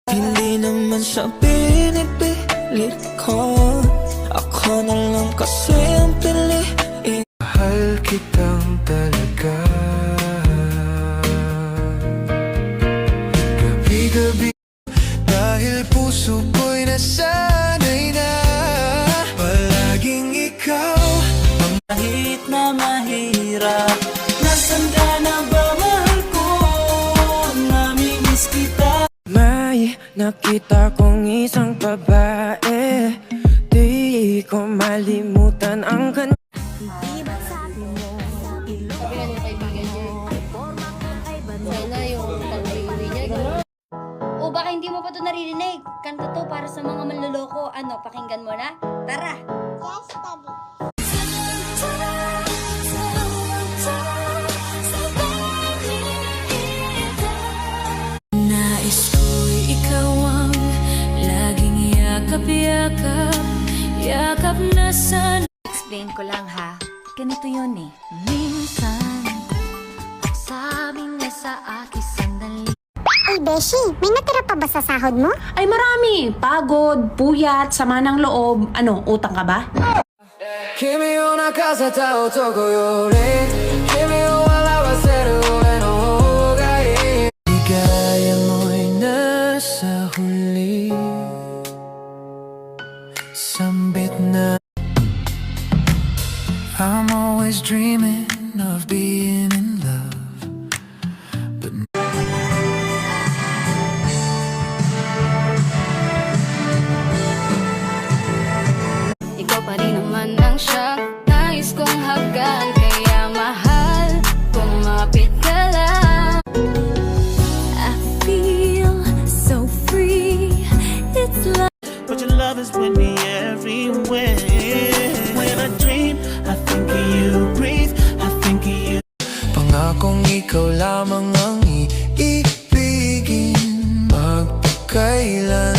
Hindi naman siya pinipilit ko, ako na lang kasi ang piliin. Mahal kitang talaga, gabi-gabi, dahil puso ko'y nasanay na palaging ikaw. Kahit na mahirap, nasan ka na ba, mahal ko? Namimiss kita. May nakita kong isang babae, di ko malimutan ang kanya. Sabi nga ng kaibigan niya, sana yung pag-uwi niya. O baka hindi mo pa ito naririnig. Kanta to para sa mga manloloko. Ano, pakinggan mo na? Tara! Yes, Tabi. Nais ko'y ikaw ang laging yakap-yakap, yakap na sana. Explain ko lang ha, ganito yun eh. Minsan, sabing niya sa akin sandali. Ay, Beshi, may natira pa ba sa sahod mo? Ay marami, pagod, puyat, sama ng loob. Ano, utang ka ba? Kimi o nakasata otoko yore, kimi o alawaseru ue no hougai. Ligaya mo'y nasa huli, sambit na. I'm always dreaming of being in love, but Ikaw pa rin naman ang siyang nais kong haggan, kaya mahal kung mapit ka lang. I feel so free, it's like but your love is with me everywhere. When I dream, I think of you, breathe, I think of you. pangakong ikaw lamang ang iibigin magpakailan.